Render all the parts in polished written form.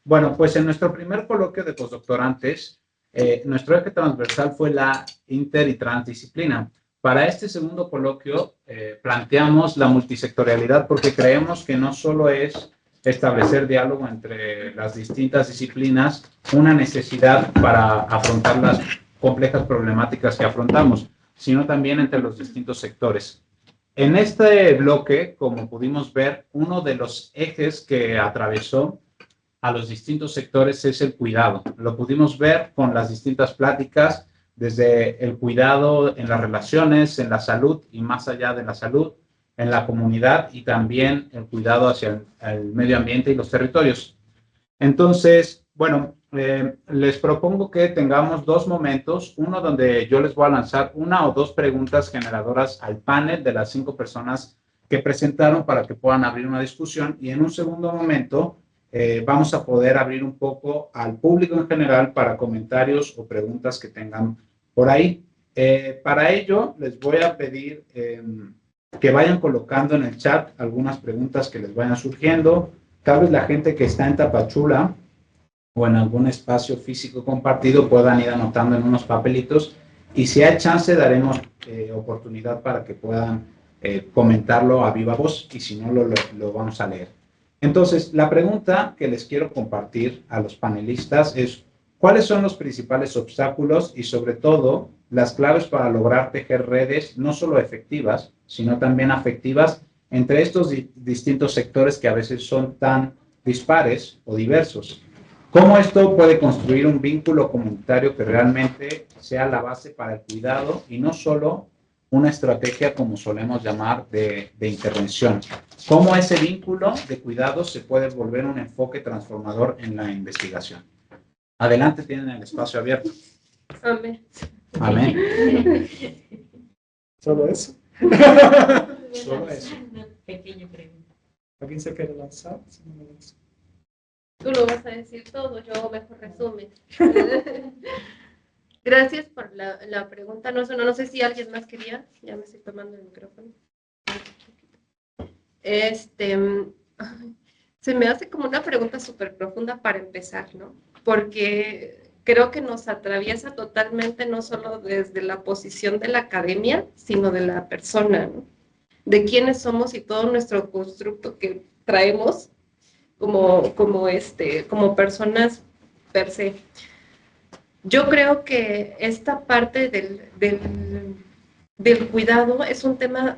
Bueno, pues en nuestro primer coloquio de postdoctorantes, nuestro eje transversal fue la inter y transdisciplina. Para este segundo coloquio planteamos la multisectorialidad porque creemos que no solo es establecer diálogo entre las distintas disciplinas, una necesidad para afrontar las complejas problemáticas que afrontamos, sino también entre los distintos sectores. En este bloque, como pudimos ver, uno de los ejes que atravesó a los distintos sectores es el cuidado. Lo pudimos ver con las distintas pláticas, desde el cuidado en las relaciones, en la salud y más allá de la salud, en la comunidad y también el cuidado hacia el medio ambiente y los territorios. Entonces, bueno, les propongo que tengamos dos momentos, uno donde yo les voy a lanzar una o dos preguntas generadoras al panel de las 5 personas que presentaron para que puedan abrir una discusión, y en un segundo momento vamos a poder abrir un poco al público en general para comentarios o preguntas que tengan por ahí. Para ello, les voy a pedir que vayan colocando en el chat algunas preguntas que les vayan surgiendo. Tal vez la gente que está en Tapachula o en algún espacio físico compartido puedan ir anotando en unos papelitos, y si hay chance daremos oportunidad para que puedan comentarlo a viva voz, y si no lo vamos a leer. Entonces, la pregunta que les quiero compartir a los panelistas es: ¿cuáles son los principales obstáculos y sobre todo las claves para lograr tejer redes no solo efectivas, sino también afectivas entre estos distintos sectores que a veces son tan dispares o diversos? ¿Cómo esto puede construir un vínculo comunitario que realmente sea la base para el cuidado y no solo una estrategia, como solemos llamar, de intervención? ¿Cómo ese vínculo de cuidado se puede volver un enfoque transformador en la investigación? Adelante, tienen el espacio abierto. Amén. Amén. ¿Solo eso? Solo eso. Una pequeña pregunta. ¿Alguien se quiere lanzar? Tú lo vas a decir todo, yo mejor resumen. Gracias por la pregunta. No sé si alguien más quería. Ya me estoy tomando el micrófono. Se me hace como una pregunta súper profunda para empezar, ¿no? Porque creo que nos atraviesa totalmente, no solo desde la posición de la academia, sino de la persona, ¿no? De quiénes somos y todo nuestro constructo que traemos como personas per se. Yo creo que esta parte del cuidado es un tema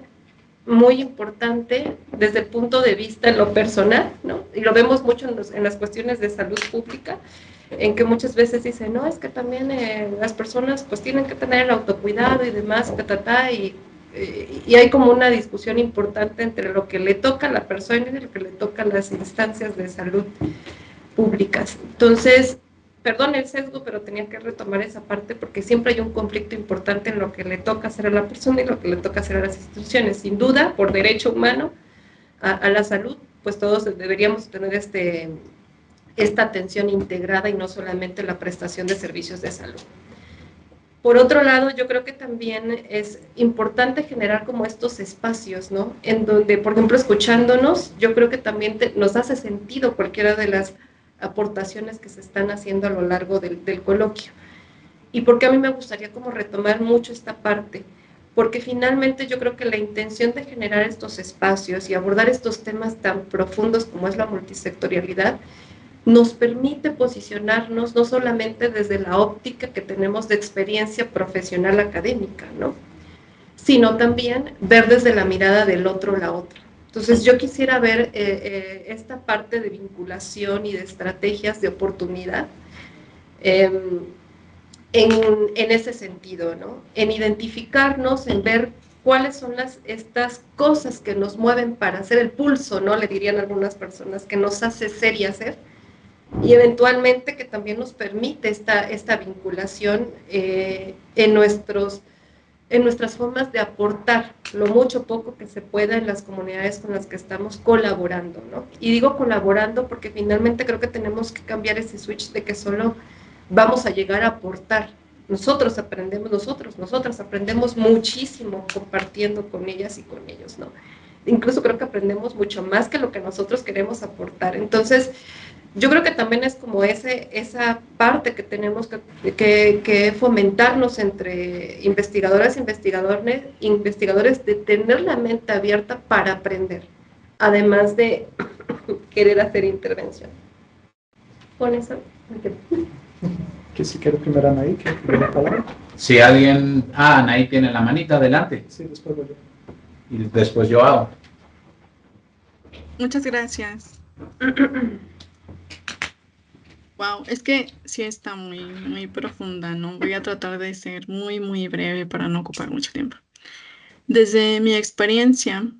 muy importante desde el punto de vista en lo personal, ¿no? Y lo vemos mucho en las cuestiones de salud pública, en que muchas veces dicen, no, es que también las personas pues tienen que tener el autocuidado y demás, y hay como una discusión importante entre lo que le toca a la persona y lo que le toca a las instancias de salud públicas. Entonces, perdón el sesgo, pero tenía que retomar esa parte porque siempre hay un conflicto importante en lo que le toca hacer a la persona y lo que le toca hacer a las instituciones. Sin duda, por derecho humano a la salud, pues todos deberíamos tener esta atención integrada y no solamente la prestación de servicios de salud. Por otro lado, yo creo que también es importante generar como estos espacios, ¿no? En donde, por ejemplo, escuchándonos, yo creo que también nos hace sentido cualquiera de las aportaciones que se están haciendo a lo largo del coloquio. Y porque a mí me gustaría como retomar mucho esta parte, porque finalmente yo creo que la intención de generar estos espacios y abordar estos temas tan profundos como es la multisectorialidad, nos permite posicionarnos no solamente desde la óptica que tenemos de experiencia profesional académica, ¿no? Sino también ver desde la mirada del otro la otra. Entonces yo quisiera ver esta parte de vinculación y de estrategias de oportunidad en ese sentido, ¿no? En identificarnos, en ver cuáles son estas cosas que nos mueven para hacer el pulso, ¿no? Le dirían algunas personas, que nos hace ser y hacer, y eventualmente que también nos permite esta vinculación en nuestras formas de aportar lo mucho o poco que se pueda en las comunidades con las que estamos colaborando, ¿no? Y digo colaborando porque finalmente creo que tenemos que cambiar ese switch de que solo vamos a llegar a aportar. Nosotras aprendemos muchísimo compartiendo con ellas y con ellos, ¿no? Incluso creo que aprendemos mucho más que lo que nosotros queremos aportar. Entonces, yo creo que también es como esa parte que tenemos que fomentarnos entre investigadoras e investigadores de tener la mente abierta para aprender, además de querer hacer intervención. Con eso. Que si quiere primero Anaí, que primero la palabra. Si alguien... Anaí tiene la manita, adelante. Sí, después voy yo. Y después yo hago. Muchas gracias. Wow, es que sí está muy profunda, ¿no? Voy a tratar de ser muy breve para no ocupar mucho tiempo. Desde mi experiencia,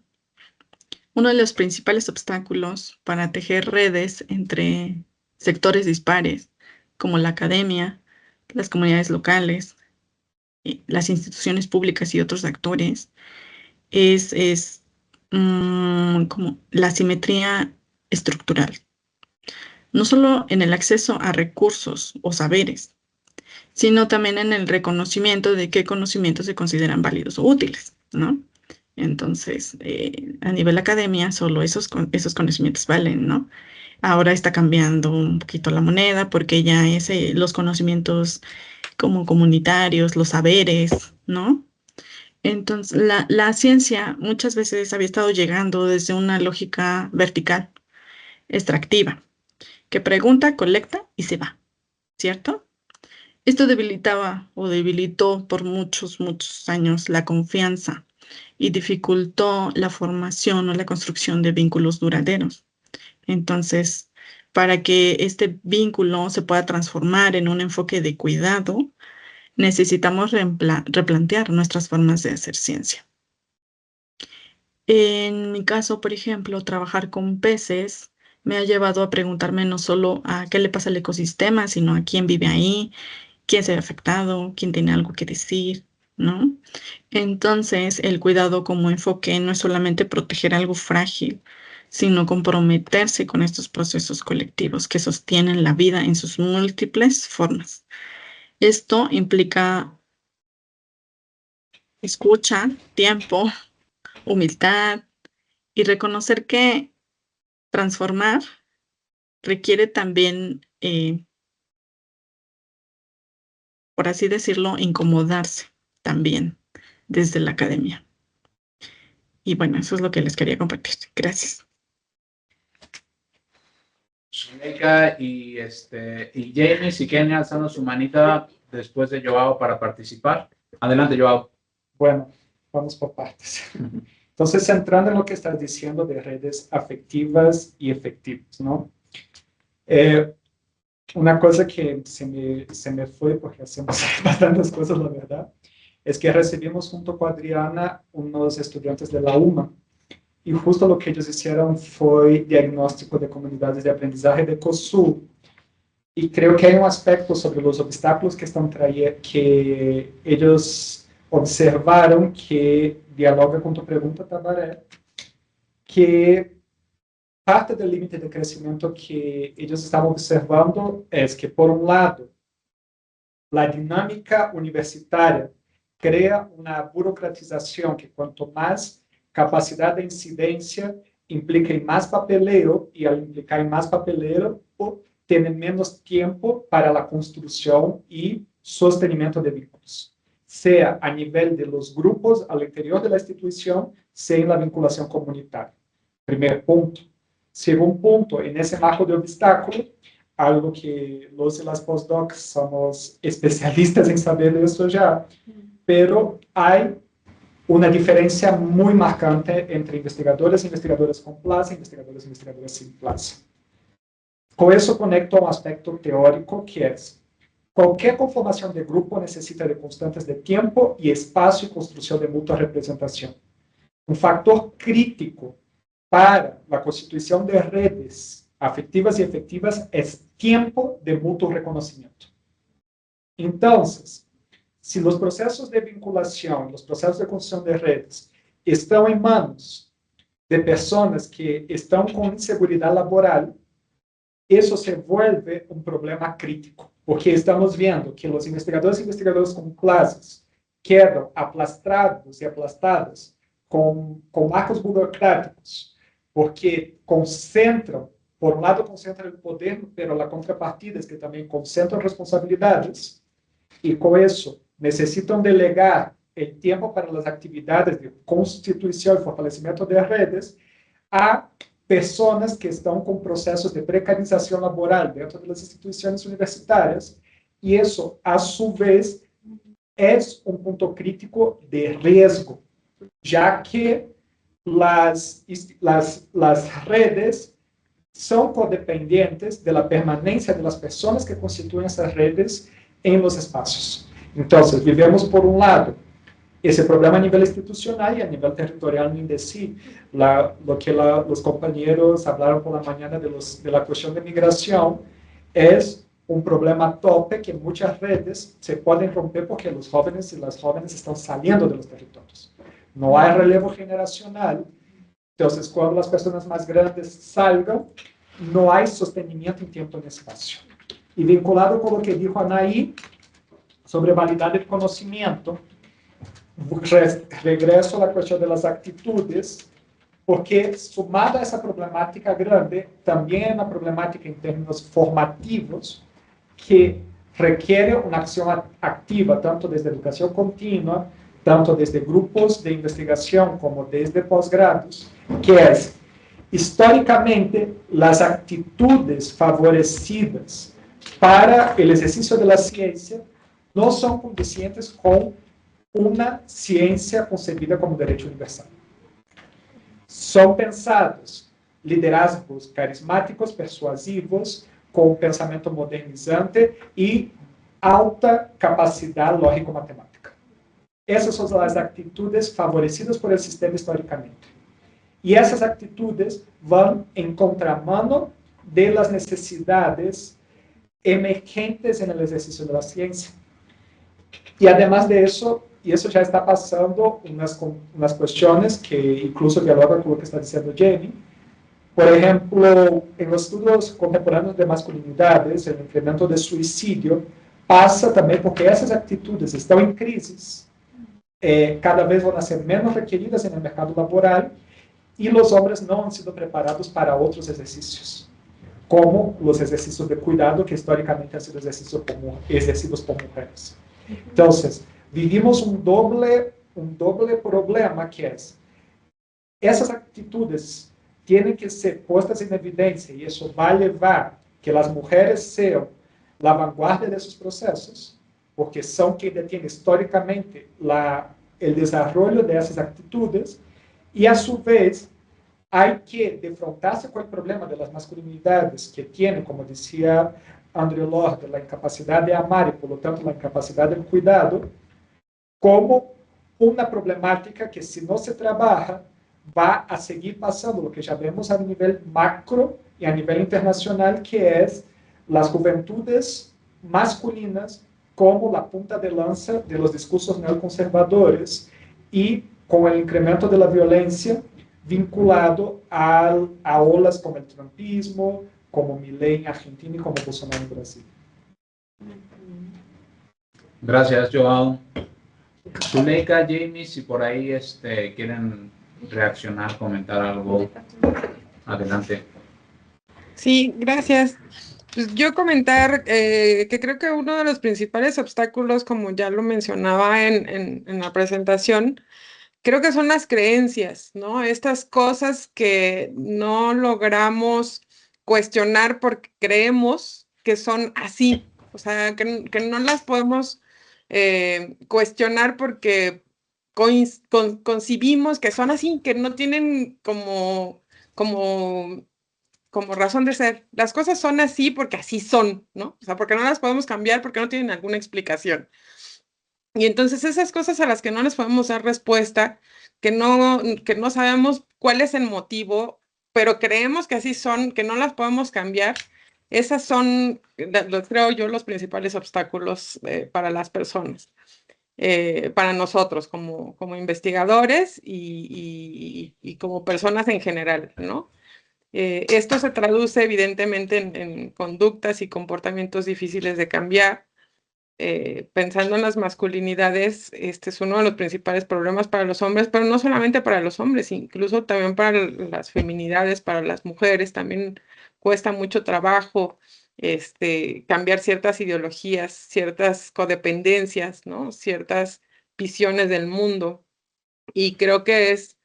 uno de los principales obstáculos para tejer redes entre sectores dispares, como la academia, las comunidades locales, las instituciones públicas y otros actores, es como la asimetría estructural. No solo en el acceso a recursos o saberes, sino también en el reconocimiento de qué conocimientos se consideran válidos o útiles, ¿no? Entonces, a nivel academia, solo esos conocimientos valen, ¿no? Ahora está cambiando un poquito la moneda porque ya los conocimientos como comunitarios, los saberes, ¿no? Entonces, la ciencia muchas veces había estado llegando desde una lógica vertical, extractiva, que pregunta, colecta y se va, ¿cierto? Esto debilitaba o debilitó por muchos años la confianza y dificultó la formación o la construcción de vínculos duraderos. Entonces, para que este vínculo se pueda transformar en un enfoque de cuidado, necesitamos replantear nuestras formas de hacer ciencia. En mi caso, por ejemplo, trabajar con peces me ha llevado a preguntarme no solo a qué le pasa al ecosistema, sino a quién vive ahí, quién se ve afectado, quién tiene algo que decir, ¿no? Entonces, el cuidado como enfoque no es solamente proteger algo frágil, sino comprometerse con estos procesos colectivos que sostienen la vida en sus múltiples formas. Esto implica escucha, tiempo, humildad y reconocer que transformar requiere también, por así decirlo, incomodarse también desde la academia. Y bueno, eso es lo que les quería compartir. Gracias. Zuleika y Jamie, si quieren alzando su manita después de Joao para participar. Adelante, Joao. Bueno, vamos por partes. Entonces, centrando en lo que estás diciendo de redes afectivas y efectivas, ¿no? Una cosa que se me fue, porque hacemos bastantes cosas, la verdad, es que recibimos junto con Adriana unos estudiantes de la UMA, y justo lo que ellos hicieron fue diagnóstico de comunidades de aprendizaje de COSUL. Y creo que hay un aspecto sobre los obstáculos que están trayendo, que ellos observaron, que dialoga con tu pregunta, Tabaré, que parte del límite de crecimiento que ellos estaban observando es que, por un lado, la dinámica universitaria crea una burocratización que cuanto más capacidad de incidencia implica en más papeleo, y al implicar en más papeleo, tienen menos tiempo para la construcción y sostenimiento de vínculos, sea a nivel de los grupos al interior de la institución, sea en la vinculación comunitaria. Primer punto. Segundo punto, en ese marco de obstáculo, algo que los y las postdocs somos especialistas en saber de eso ya, pero hay una diferencia muy marcante entre investigadores e investigadoras con plaza e investigadores e investigadoras sin plaza. Com isso, conecto a um aspecto teórico que é: qualquer conformação de grupo necessita de constantes de tempo e espaço e construção de mútua representação. Um fator crítico para a constituição de redes afetivas e efetivas é tempo de mútuo reconhecimento. Então, se os processos de vinculação, os processos de construção de redes estão em manos de pessoas que estão com insegurança laboral, isso se vuelve um problema crítico, porque estamos vendo que os investigadores e investigadoras com classes quedam aplastrados e aplastadas com marcos burocráticos, porque concentram por un lado concentran el poder, pero la contrapartida es que también concentran responsabilidades y con eso necesitan delegar el tiempo para las actividades de constitución y fortalecimiento de redes a personas que están con procesos de precarización laboral dentro de las instituciones universitarias, y eso, a su vez, es un punto crítico de riesgo, ya que las redes son codependientes de la permanencia de las personas que constituyen esas redes en los espacios. Entonces, vivemos, por un lado, ese problema a nivel institucional y a nivel territorial en sí. Lo que los compañeros hablaron por la mañana de la cuestión de migración es un problema tope que muchas redes se pueden romper porque los jóvenes y las jóvenes están saliendo de los territorios. No hay relevo generacional. Entonces, cuando las personas más grandes salgan, no hay sostenimiento en tiempo y en espacio. Y vinculado con lo que dijo Anaí sobre validar el conocimiento, regreso a la cuestión de las actitudes, porque sumada a esa problemática grande, también hay una problemática en términos formativos que requiere una acción activa, tanto desde educación continua, tanto desde grupos de investigación como desde posgrados, que es, históricamente, las actitudes favorecidas para el ejercicio de la ciencia no son condicientes con una ciencia concebida como derecho universal. Son pensados liderazgos carismáticos, persuasivos, com pensamento modernizante e alta capacidade lógico-matemática. Essas são as atitudes favorecidas por el sistema historicamente. E essas atitudes vão em contramano de las necessidades emergentes en el exercicio de la ciencia. Y además de eso, y eso ya está pasando unas cuestiones que incluso dialogan con lo que está diciendo Jenny. Por ejemplo, en los estudios contemporáneos de masculinidades, el incremento de suicidio pasa también porque esas actitudes están en crisis, cada vez van a ser menos requeridas en el mercado laboral y los hombres no han sido preparados para otros ejercicios, como los ejercicios de cuidado que históricamente han sido ejercidos por mujeres. Entonces, vivimos un doble problema que es, esas actitudes tienen que ser puestas en evidencia y eso va a llevar que las mujeres sean la vanguardia de esos procesos, porque son quienes detienen históricamente el desarrollo de esas actitudes y a su vez hay que defrontarse con el problema de las masculinidades que tienen, como decía André Lorde, la incapacidad de amar y por lo tanto la incapacidad del cuidado, como una problemática que si no se trabaja va a seguir pasando, lo que ya vemos a nivel macro y a nivel internacional, que es las juventudes masculinas como la punta de lanza de los discursos neoconservadores y con el incremento de la violencia vinculado a olas como el trumpismo, como Milei en Argentina y como Bolsonaro en Brasil. Gracias, Joao. Zuleika, Jamie, si por ahí quieren reaccionar, comentar algo, adelante. Sí, gracias. Pues yo comentar que creo que uno de los principales obstáculos, como ya lo mencionaba en la presentación, creo que son las creencias, ¿no? Estas cosas que no logramos cuestionar porque creemos que son así, o sea, que no las podemos cuestionar porque concibimos que son así, que no tienen como razón de ser. Las cosas son así porque así son, ¿no? O sea, porque no las podemos cambiar, porque no tienen alguna explicación. Y entonces esas cosas a las que no les podemos dar respuesta, que no sabemos cuál es el motivo, pero creemos que así son, que no las podemos cambiar, esas son, creo yo, los principales obstáculos para las personas, para nosotros como investigadores y como personas en general, ¿no? Esto se traduce evidentemente en conductas y comportamientos difíciles de cambiar. Pensando en las masculinidades, este es uno de los principales problemas para los hombres, pero no solamente para los hombres, incluso también para las feminidades, para las mujeres, también cuesta mucho trabajo cambiar ciertas ideologías, ciertas codependencias, ¿no? Ciertas visiones del mundo. Y creo que es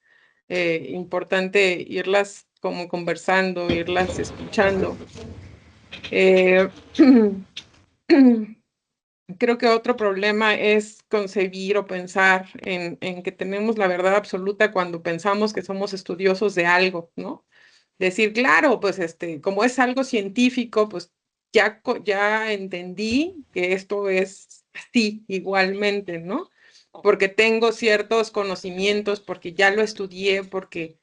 importante irlas como conversando, irlas escuchando. Creo que otro problema es concebir o pensar en que tenemos la verdad absoluta cuando pensamos que somos estudiosos de algo, ¿no? Decir, claro, pues como es algo científico, pues ya entendí que esto es así igualmente, ¿no? Porque tengo ciertos conocimientos, porque ya lo estudié, porque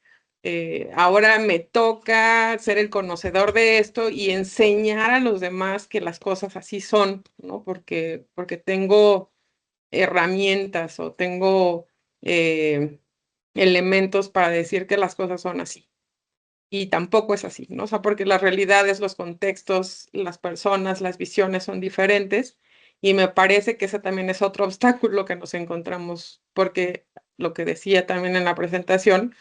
ahora me toca ser el conocedor de esto y enseñar a los demás que las cosas así son, ¿no? Porque tengo herramientas o tengo elementos para decir que las cosas son así. Y tampoco es así, ¿no? O sea, porque las realidades, los contextos, las personas, las visiones son diferentes y me parece que ese también es otro obstáculo que nos encontramos, porque lo que decía también en la presentación,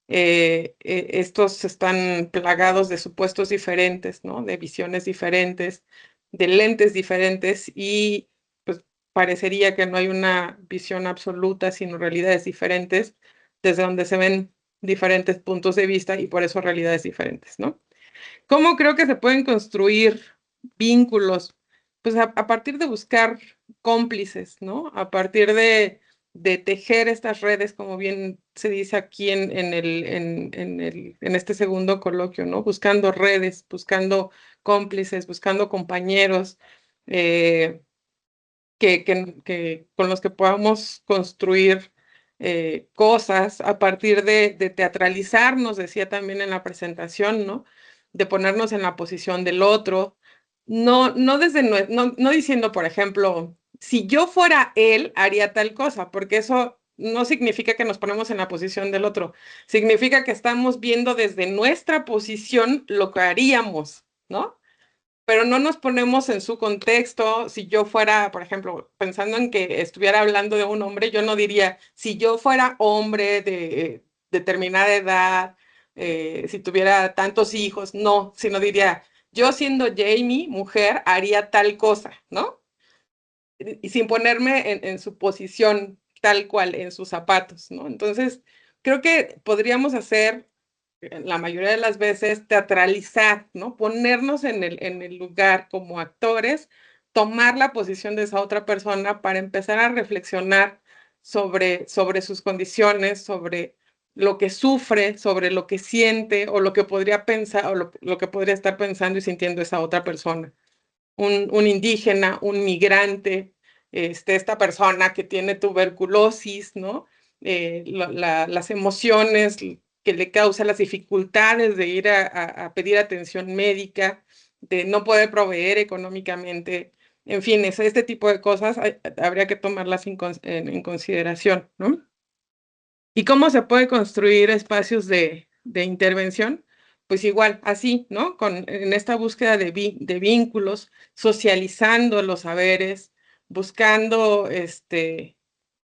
estos están plagados de supuestos diferentes, ¿no? De visiones diferentes, de lentes diferentes y pues parecería que no hay una visión absoluta, sino realidades diferentes, desde donde se ven diferentes puntos de vista y por eso realidades diferentes, ¿no? ¿Cómo creo que se pueden construir vínculos? Pues a partir de buscar cómplices, ¿no? A partir de tejer estas redes, como bien se dice aquí en este segundo coloquio, ¿no? Buscando redes, buscando cómplices, buscando compañeros con los que podamos construir cosas a partir de teatralizarnos, decía también en la presentación, ¿no? De ponernos en la posición del otro, no diciendo, por ejemplo, si yo fuera él, haría tal cosa, porque eso no significa que nos ponemos en la posición del otro, significa que estamos viendo desde nuestra posición lo que haríamos, ¿no? Pero no nos ponemos en su contexto. Si yo fuera, por ejemplo, pensando en que estuviera hablando de un hombre, yo no diría, si yo fuera hombre de determinada edad, si tuviera tantos hijos, no, sino diría, yo siendo Jamie, mujer, haría tal cosa, ¿no? Y sin ponerme en su posición tal cual, en sus zapatos, ¿no? Entonces, creo que podríamos hacer la mayoría de las veces teatralizar, ¿no? Ponernos en el lugar como actores, tomar la posición de esa otra persona para empezar a reflexionar sobre sus condiciones, sobre lo que sufre, sobre lo que siente o lo que podría pensar o lo que podría estar pensando y sintiendo esa otra persona. Un indígena, un migrante, esta persona que tiene tuberculosis, ¿no? Las emociones que le causa, las dificultades de ir a pedir atención médica, de no poder proveer económicamente, en fin, este tipo de cosas habría que tomarlas en consideración, ¿no? ¿Y cómo se puede construir espacios de intervención? Pues igual, así, ¿no? En esta búsqueda de vínculos, socializando los saberes, buscando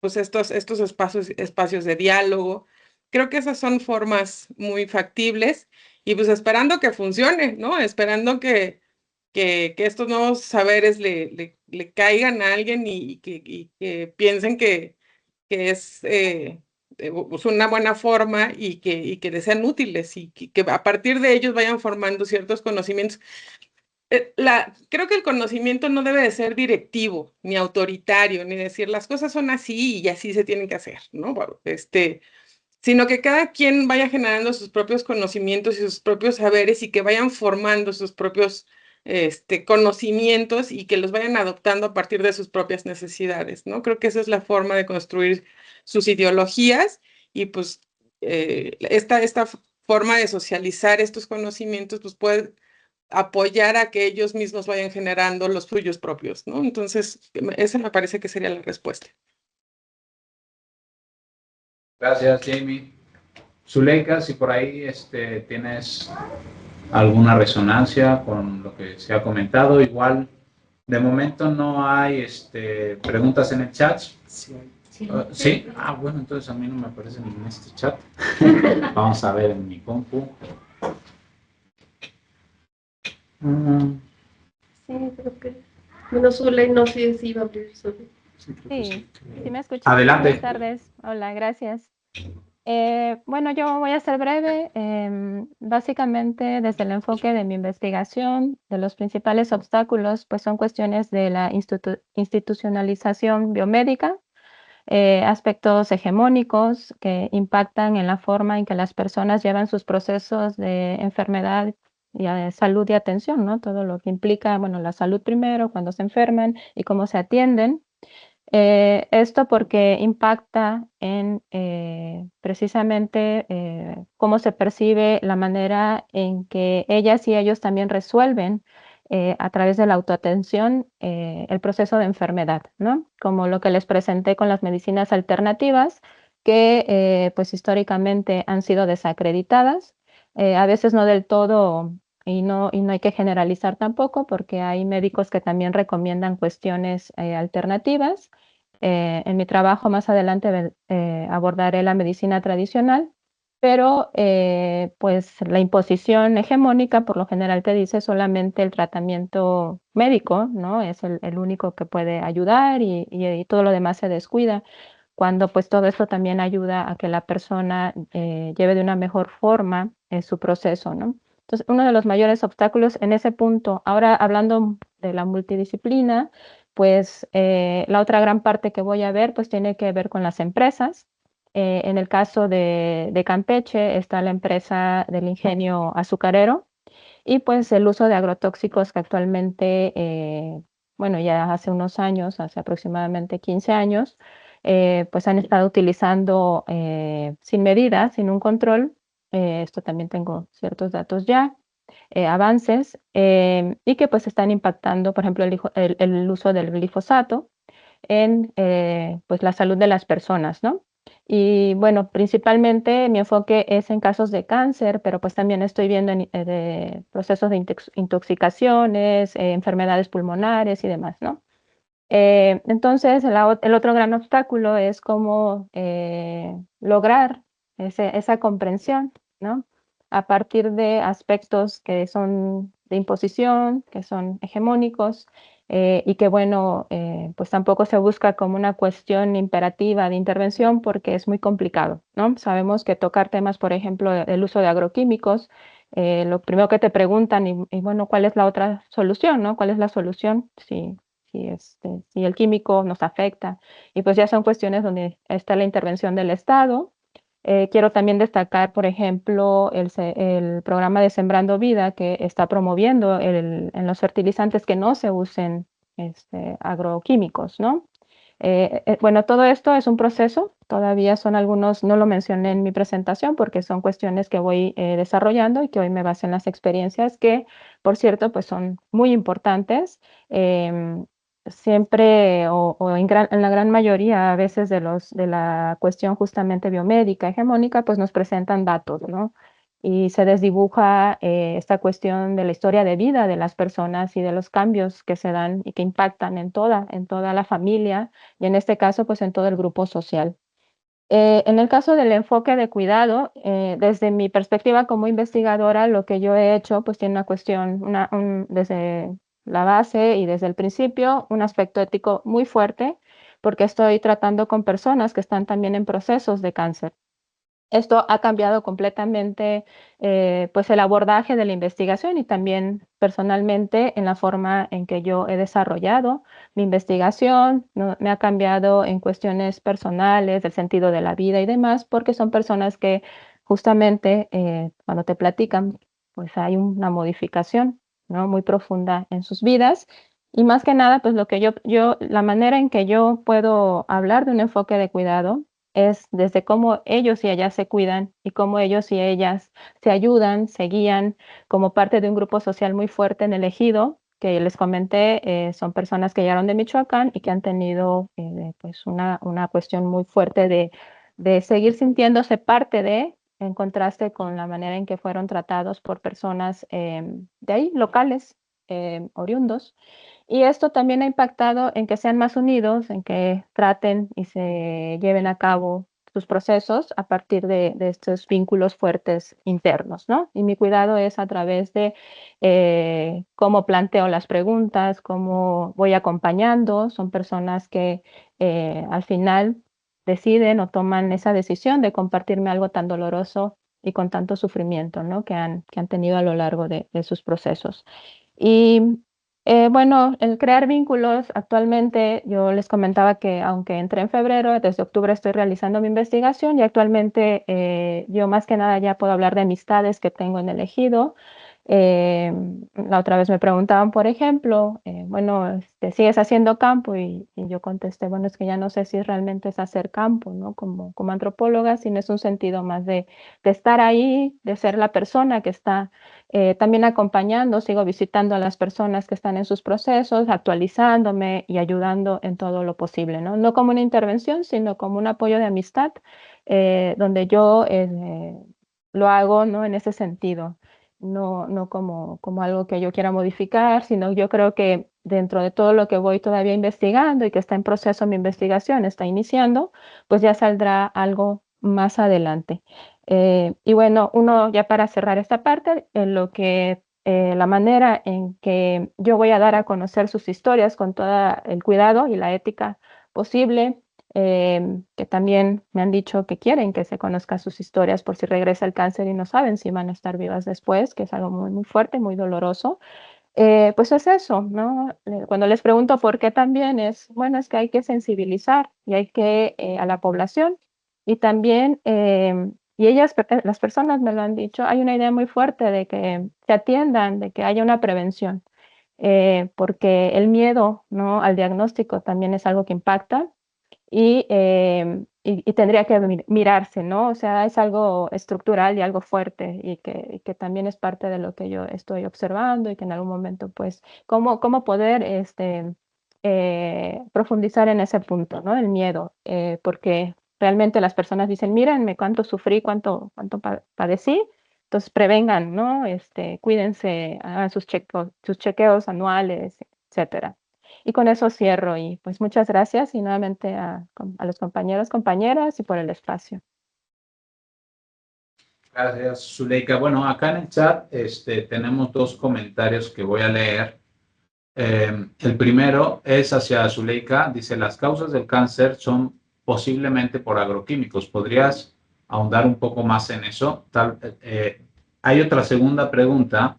pues estos espacios de diálogo. Creo que esas son formas muy factibles y pues esperando que funcione, ¿no? Esperando que estos nuevos saberes le caigan a alguien y que piensen que es una buena forma y que les sean útiles y que a partir de ellos vayan formando ciertos conocimientos. Creo que el conocimiento no debe de ser directivo, ni autoritario, ni decir las cosas son así y así se tienen que hacer, ¿no? Bueno, sino que cada quien vaya generando sus propios conocimientos y sus propios saberes y que vayan formando sus propios conocimientos y que los vayan adoptando a partir de sus propias necesidades, ¿no? Creo que esa es la forma de construir sus ideologías y pues esta forma de socializar estos conocimientos pues puede apoyar a que ellos mismos vayan generando los suyos propios, ¿no? Entonces, esa me parece que sería la respuesta. Gracias, Jamie. Zuleika, si por ahí tienes alguna resonancia con lo que se ha comentado, igual de momento no hay preguntas en el chat. ¿Sí? Ah, bueno, entonces a mí no me aparecen en este chat. Vamos a ver en mi compu. Sí, creo que. Bueno, Zuley, no sé si iba a abrir Zuley. Sí, sí me escuchas. Adelante. Buenas tardes. Hola, gracias. Bueno, yo voy a ser breve. Básicamente, desde el enfoque de mi investigación, de los principales obstáculos, pues son cuestiones de la institucionalización biomédica, aspectos hegemónicos que impactan en la forma en que las personas llevan sus procesos de enfermedad y salud y atención, ¿no? Todo lo que implica, bueno, la salud primero, cuando se enferman y cómo se atienden. Esto porque impacta en precisamente cómo se percibe la manera en que ellas y ellos también resuelven a través de la autoatención el proceso de enfermedad, ¿no? Como lo que les presenté con las medicinas alternativas, que pues históricamente han sido desacreditadas, a veces no del todo. Y no hay que generalizar tampoco porque hay médicos que también recomiendan cuestiones alternativas. En mi trabajo más adelante abordaré la medicina tradicional, pero pues la imposición hegemónica por lo general te dice solamente el tratamiento médico, ¿no? Es el único que puede ayudar y todo lo demás se descuida, cuando pues todo esto también ayuda a que la persona lleve de una mejor forma su proceso, ¿no? Entonces, uno de los mayores obstáculos en ese punto, ahora hablando de la multidisciplina, pues la otra gran parte que voy a ver pues tiene que ver con las empresas. En el caso de Campeche está la empresa del ingenio azucarero y pues el uso de agrotóxicos que actualmente, bueno, ya hace unos años, hace aproximadamente 15 años, pues han estado utilizando sin medida, sin un control. Esto también tengo ciertos datos ya, avances, y que pues están impactando, por ejemplo, el uso del glifosato en pues la salud de las personas, ¿no? Y bueno, principalmente mi enfoque es en casos de cáncer, pero pues también estoy viendo de procesos de intoxicaciones, enfermedades pulmonares y demás, ¿no? Entonces, el otro gran obstáculo es cómo lograr esa comprensión, ¿no? A partir de aspectos que son de imposición, que son hegemónicos, y que, bueno, pues tampoco se busca como una cuestión imperativa de intervención porque es muy complicado, ¿no? Sabemos que tocar temas, por ejemplo, el uso de agroquímicos, lo primero que te preguntan, bueno, ¿cuál es la otra solución, no? ¿Cuál es la solución? Si el químico nos afecta. Y pues ya son cuestiones donde está la intervención del Estado. Quiero también destacar, por ejemplo, el programa de Sembrando Vida que está promoviendo en los fertilizantes que no se usen agroquímicos, ¿no? Bueno, todo esto es un proceso, todavía son algunos, no lo mencioné en mi presentación porque son cuestiones que voy desarrollando y que hoy me baso en las experiencias que, por cierto, pues son muy importantes. Siempre en la gran mayoría a veces de la cuestión justamente biomédica, hegemónica, pues nos presentan datos, ¿no? Y se desdibuja esta cuestión de la historia de vida de las personas y de los cambios que se dan y que impactan en toda la familia y en este caso, pues en todo el grupo social. En el caso del enfoque de cuidado, desde mi perspectiva como investigadora, lo que yo he hecho, pues tiene una cuestión, desde la base y desde el principio, un aspecto ético muy fuerte, porque estoy tratando con personas que están también en procesos de cáncer. Esto ha cambiado completamente pues el abordaje de la investigación y también personalmente en la forma en que yo he desarrollado mi investigación, ¿no? Me ha cambiado en cuestiones personales, del sentido de la vida y demás, porque son personas que justamente cuando te platican, pues hay una modificación, ¿no? Muy profunda en sus vidas. Y más que nada, pues la manera en que yo puedo hablar de un enfoque de cuidado es desde cómo ellos y ellas se cuidan y cómo ellos y ellas se ayudan, se guían como parte de un grupo social muy fuerte en el ejido, que les comenté, son personas que llegaron de Michoacán y que han tenido pues una cuestión muy fuerte de seguir sintiéndose parte en contraste con la manera en que fueron tratados por personas de ahí, locales, oriundos. Y esto también ha impactado en que sean más unidos, en que traten y se lleven a cabo sus procesos a partir de estos vínculos fuertes internos, ¿no? Y mi cuidado es a través de cómo planteo las preguntas, cómo voy acompañando. Son personas que al final deciden o toman esa decisión de compartirme algo tan doloroso y con tanto sufrimiento, ¿no? que han tenido a lo largo de sus procesos. Y bueno, el crear vínculos, actualmente yo les comentaba que aunque entré en febrero, desde octubre estoy realizando mi investigación y actualmente yo más que nada ya puedo hablar de amistades que tengo en el ejido. La otra vez me preguntaban, por ejemplo, bueno, ¿sigues haciendo campo? Y yo contesté, bueno, es que ya no sé si realmente es hacer campo, ¿no? Como antropóloga, sino es un sentido más de estar ahí, de ser la persona que está también acompañando, sigo visitando a las personas que están en sus procesos, actualizándome y ayudando en todo lo posible, ¿no? No como una intervención, sino como un apoyo de amistad, donde yo lo hago, ¿no? En ese sentido. No como algo que yo quiera modificar, sino yo creo que dentro de todo lo que voy todavía investigando y que está en proceso mi investigación, está iniciando, pues ya saldrá algo más adelante. Y bueno, uno ya para cerrar esta parte, la manera en que yo voy a dar a conocer sus historias con todo el cuidado y la ética posible, que también me han dicho que quieren que se conozca sus historias por si regresa el cáncer y no saben si van a estar vivas después, que es algo muy, muy fuerte, muy doloroso. Pues es eso, ¿no? Cuando les pregunto por qué también es, bueno, es que hay que sensibilizar y hay que a la población y también, y las personas me lo han dicho, hay una idea muy fuerte de que se atiendan, de que haya una prevención, porque el miedo, ¿no? Al diagnóstico también es algo que impacta y tendría que mirarse, ¿no? O sea, es algo estructural y algo fuerte y que también es parte de lo que yo estoy observando y que en algún momento, pues, cómo poder profundizar en ese punto, ¿no? El miedo, porque realmente las personas dicen, mírenme cuánto sufrí, cuánto padecí, entonces prevengan, ¿no? Cuídense, hagan sus chequeos anuales, etcétera. Y con eso cierro y pues muchas gracias y nuevamente a los compañeros, compañeras y por el espacio. Gracias, Zuleika. Bueno, acá en el chat tenemos dos comentarios que voy a leer. El primero es hacia Zuleika. Dice, las causas del cáncer son posiblemente por agroquímicos. ¿Podrías ahondar un poco más en eso? Hay otra segunda pregunta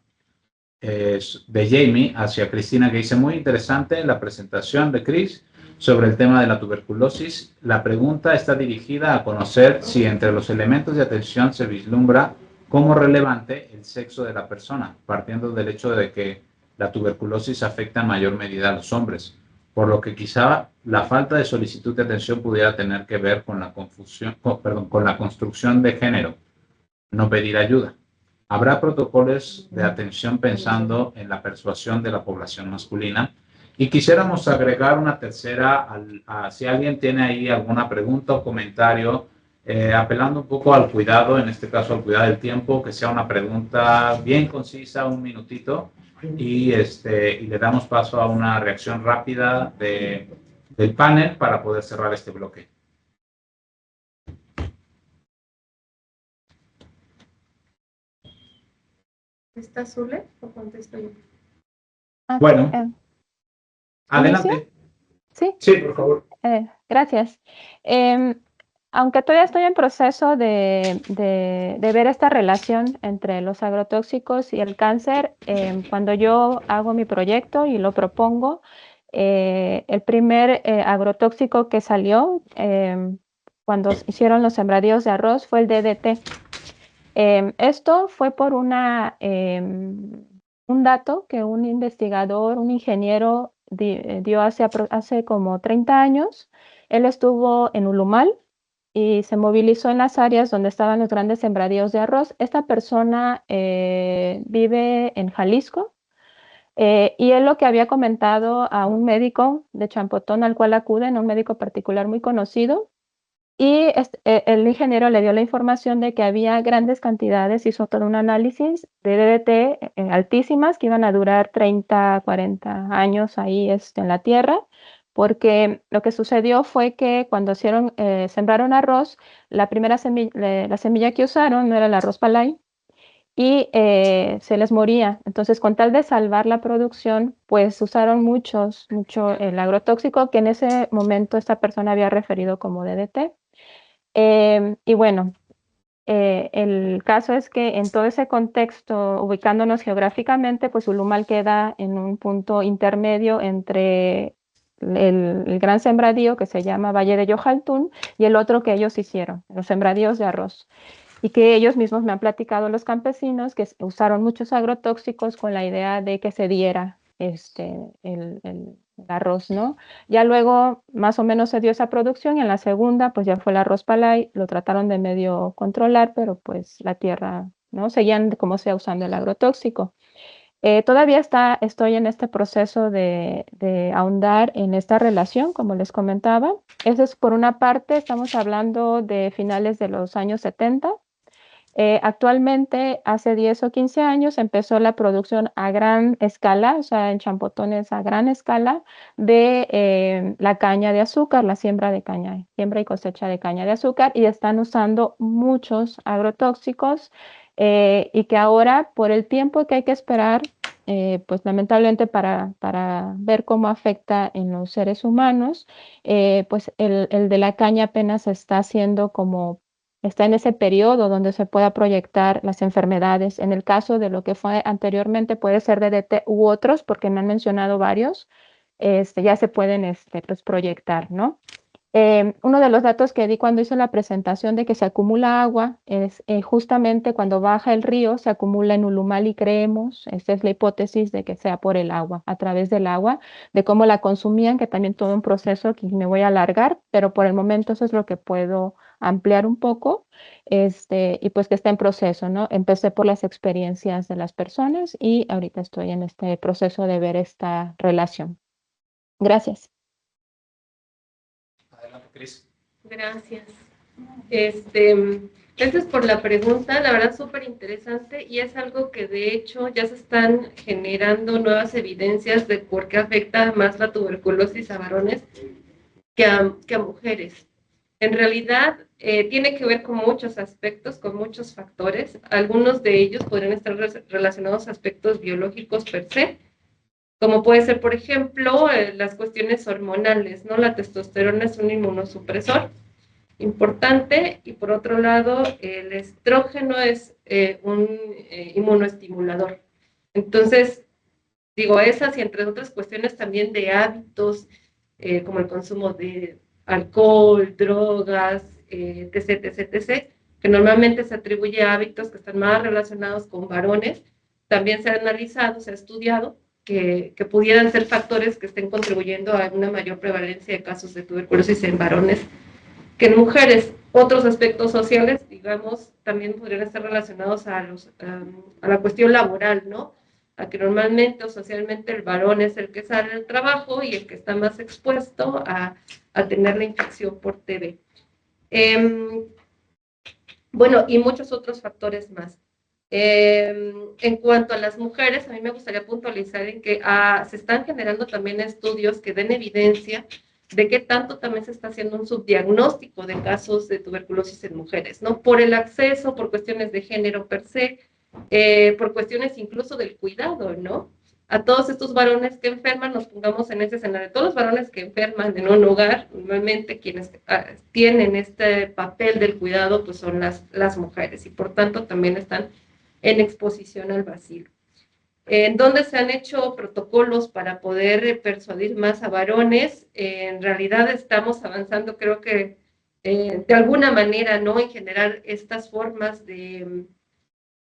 de Jamie hacia Cristina que dice, muy interesante la presentación de Chris sobre el tema de la tuberculosis. La pregunta está dirigida a conocer si entre los elementos de atención se vislumbra como relevante el sexo de la persona, partiendo del hecho de que la tuberculosis afecta en mayor medida a los hombres, por lo que quizá la falta de solicitud de atención pudiera tener que ver con la construcción de género, no pedir ayuda. Habrá protocolos de atención pensando en la persuasión de la población masculina. Y quisiéramos agregar una tercera, si alguien tiene ahí alguna pregunta o comentario, apelando un poco al cuidado, en este caso al cuidado del tiempo, que sea una pregunta bien concisa, un minutito, y le damos paso a una reacción rápida del panel para poder cerrar este bloque. ¿Está Zule o contesto yo? Bueno, adelante. ¿Inicio? Sí. Sí, por favor. Gracias. Aunque todavía estoy en proceso de ver esta relación entre los agrotóxicos y el cáncer, cuando yo hago mi proyecto y lo propongo, el primer agrotóxico que salió cuando hicieron los sembradíos de arroz fue el DDT. Esto fue por un dato que un investigador, un ingeniero dio hace como 30 años. Él estuvo en Ulumal y se movilizó en las áreas donde estaban los grandes sembradíos de arroz. Esta persona vive en Jalisco y él lo que había comentado a un médico de Champotón al cual acuden, un médico particular muy conocido, y el ingeniero le dio la información de que había grandes cantidades, hizo todo un análisis de DDT altísimas que iban a durar 30, 40 años ahí en la tierra, porque lo que sucedió fue que cuando sembraron arroz, la semilla que usaron no era el arroz palay, y se les moría. Entonces, con tal de salvar la producción, pues usaron mucho el agrotóxico que en ese momento esta persona había referido como DDT. Y bueno, el caso es que en todo ese contexto, ubicándonos geográficamente, pues Ulumal queda en un punto intermedio entre el gran sembradío que se llama Valle de Yojaltún y el otro que ellos hicieron, los sembradíos de arroz. Y que ellos mismos me han platicado los campesinos que usaron muchos agrotóxicos con la idea de que se diera el arroz, ¿no? Ya luego más o menos se dio esa producción y en la segunda pues ya fue el arroz palay, lo trataron de medio controlar, pero pues la tierra, ¿no? Seguían como sea usando el agrotóxico. Todavía estoy en este proceso de ahondar en esta relación, como les comentaba. Eso es por una parte, estamos hablando de finales de los años 70. Actualmente, hace 10 o 15 años, empezó la producción a gran escala, o sea, en champotones a gran escala, de la caña de azúcar, la siembra y cosecha de caña de azúcar, y están usando muchos agrotóxicos, y que ahora, por el tiempo que hay que esperar, pues lamentablemente para ver cómo afecta en los seres humanos, pues el de la caña apenas está en ese periodo donde se pueda proyectar las enfermedades. En el caso de lo que fue anteriormente, puede ser DDT u otros, porque me han mencionado varios, ya se pueden pues, proyectar, ¿no? Uno de los datos que di cuando hice la presentación de que se acumula agua es justamente cuando baja el río, se acumula en Ulumal y creemos, esta es la hipótesis de que sea por el agua, a través del agua, de cómo la consumían, que también todo un proceso que me voy a alargar, pero por el momento eso es lo que puedo ampliar un poco, y pues que está en proceso, ¿no? Empecé por las experiencias de las personas y ahorita estoy en este proceso de ver esta relación. Gracias. Adelante, Cris. Gracias. Gracias por la pregunta, la verdad súper interesante y es algo que de hecho ya se están generando nuevas evidencias de por qué afecta más la tuberculosis a varones que a mujeres. En realidad tiene que ver con muchos aspectos, con muchos factores. Algunos de ellos podrían estar relacionados a aspectos biológicos per se, como puede ser, por ejemplo, las cuestiones hormonales, ¿no? La testosterona es un inmunosupresor importante y por otro lado el estrógeno es un inmunoestimulador. Entonces, digo, esas y entre otras cuestiones también de hábitos, como el consumo de alcohol, drogas, etc., etc., etc., que normalmente se atribuye a hábitos que están más relacionados con varones, también se ha analizado, se ha estudiado que pudieran ser factores que estén contribuyendo a una mayor prevalencia de casos de tuberculosis en varones que en mujeres. Otros aspectos sociales, digamos, también podrían estar relacionados a la cuestión laboral, ¿no? A que normalmente o socialmente el varón es el que sale del trabajo y el que está más expuesto a tener la infección por TB. Bueno, y muchos otros factores más. En cuanto a las mujeres, a mí me gustaría puntualizar en que se están generando también estudios que den evidencia de qué tanto también se está haciendo un subdiagnóstico de casos de tuberculosis en mujeres, ¿no? Por el acceso, por cuestiones de género per se, por cuestiones incluso del cuidado, ¿no? A todos estos varones que enferman, nos pongamos en ese escenario, todos los varones que enferman en un hogar, normalmente quienes tienen este papel del cuidado, pues son las mujeres, y por tanto también están en exposición al bacilo. En donde se han hecho protocolos para poder persuadir más a varones, en realidad estamos avanzando, creo que de alguna manera, ¿no? En generar estas formas de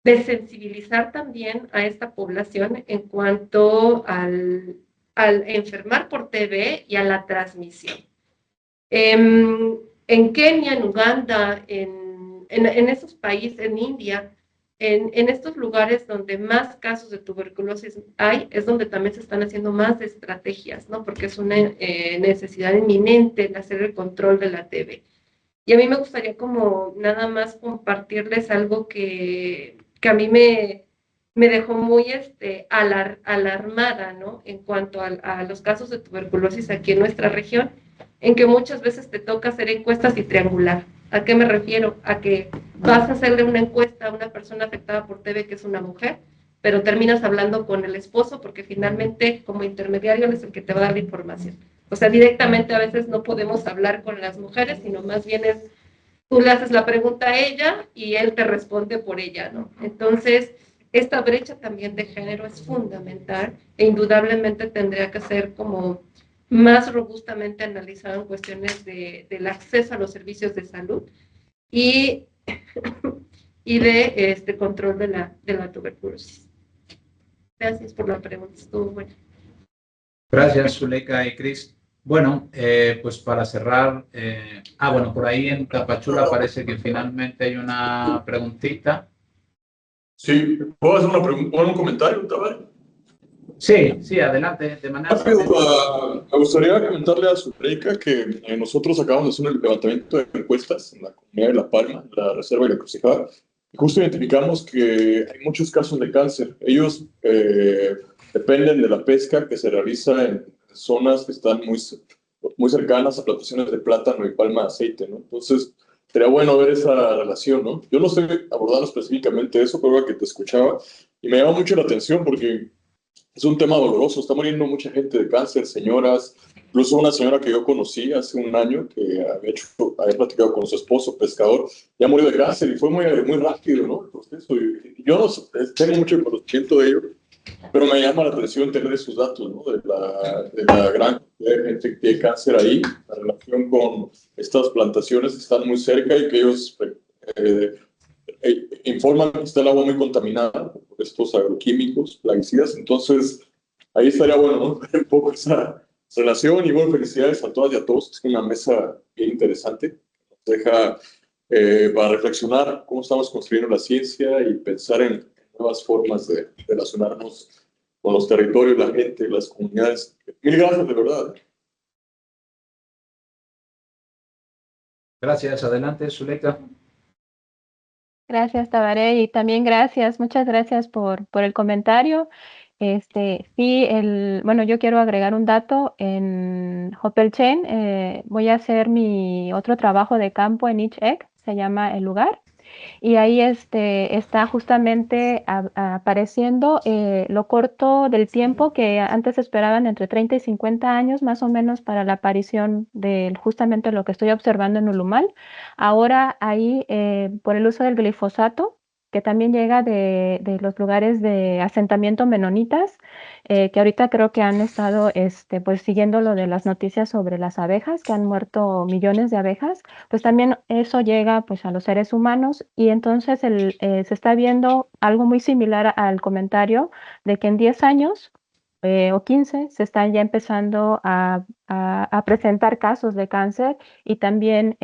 sensibilizar también a esta población en cuanto al enfermar por TB y a la transmisión. En Kenia, en Uganda, en esos países, en India, en estos lugares donde más casos de tuberculosis hay, es donde también se están haciendo más estrategias, ¿no? Porque es una necesidad inminente de hacer el control de la TB. Y a mí me gustaría como nada más compartirles algo que a mí me me dejó muy alarmada, ¿no? En cuanto a los casos de tuberculosis aquí en nuestra región, en que muchas veces te toca hacer encuestas y triangular. ¿A qué me refiero? A que vas a hacerle una encuesta a una persona afectada por TB que es una mujer, pero terminas hablando con el esposo porque finalmente como intermediario él es el que te va a dar la información. O sea, directamente a veces no podemos hablar con las mujeres, sino más bien es, tú le haces la pregunta a ella y él te responde por ella, ¿no? Entonces, esta brecha también de género es fundamental e indudablemente tendría que ser como más robustamente analizado en cuestiones del acceso a los servicios de salud y, y de control de la tuberculosis. Gracias por la pregunta, estuvo buena. Gracias, Zuleika y Cris. Bueno, pues para cerrar, bueno, por ahí en Tapachula parece que finalmente hay una preguntita. Sí, ¿puedo hacer una pregunta, un comentario, Tabar? Sí, adelante, de manera Rápido, breve. me gustaría comentarle a Zuleika que nosotros acabamos de hacer un levantamiento de encuestas en la comunidad de La Palma, la Reserva y la Encrucijada, y justo identificamos que hay muchos casos de cáncer. Ellos dependen de la pesca que se realiza en zonas que están muy cercanas a plantaciones de plátano y palma de aceite, ¿no? Entonces, sería bueno ver esa relación, ¿no? Yo no estoy abordando específicamente eso, pero que te escuchaba y me llama mucho la atención porque es un tema doloroso, está muriendo mucha gente de cáncer, señoras, incluso una señora que yo conocí hace un año que había platicado con su esposo, pescador, ya murió de cáncer y fue muy rápido, ¿no? El proceso. Y yo no tengo mucho conocimiento de ello, pero me llama la atención tener esos datos, ¿no? De la gran cantidad de gente que tiene cáncer ahí, la relación con estas plantaciones que están muy cerca y que ellos informan que está el agua muy contaminada por estos agroquímicos, plaguicidas. Entonces, ahí estaría bueno, ¿no? Ver un poco esa relación. Y bueno, felicidades a todas y a todos. Es una mesa bien interesante. Nos deja para reflexionar cómo estamos construyendo la ciencia y pensar en nuevas formas de relacionarnos con los territorios, la gente, las comunidades. Mil gracias, de verdad. Gracias, adelante, Zuleika. Gracias, Tabaré, y también muchas gracias por el comentario. Sí, bueno, yo quiero agregar un dato en Hopelchen. Voy a hacer mi otro trabajo de campo en Ich-Ek, se llama El Lugar. Y ahí está justamente apareciendo lo corto del tiempo que antes esperaban entre 30 y 50 años más o menos para la aparición de justamente lo que estoy observando en Ulumal. Ahora ahí por el uso del glifosato, que también llega de los lugares de asentamiento menonitas, que ahorita creo que han estado pues siguiendo lo de las noticias sobre las abejas, que han muerto millones de abejas, pues también eso llega pues a los seres humanos y entonces se está viendo algo muy similar al comentario de que en 10 años o 15 se están ya empezando a presentar casos de cáncer y también,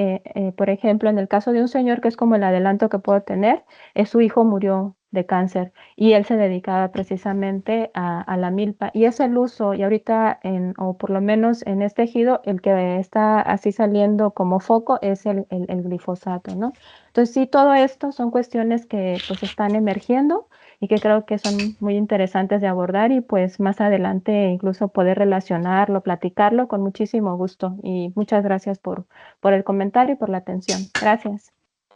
por ejemplo, en el caso de un señor que es como el adelanto que puedo tener, su hijo murió de cáncer y él se dedicaba precisamente a la milpa y es el uso y ahorita o por lo menos en este ejido el que está así saliendo como foco es el glifosato, ¿no? Entonces sí, todo esto son cuestiones que pues están emergiendo y que creo que son muy interesantes de abordar y pues más adelante incluso poder relacionarlo, platicarlo con muchísimo gusto y muchas gracias por el comentario y por la atención. Gracias.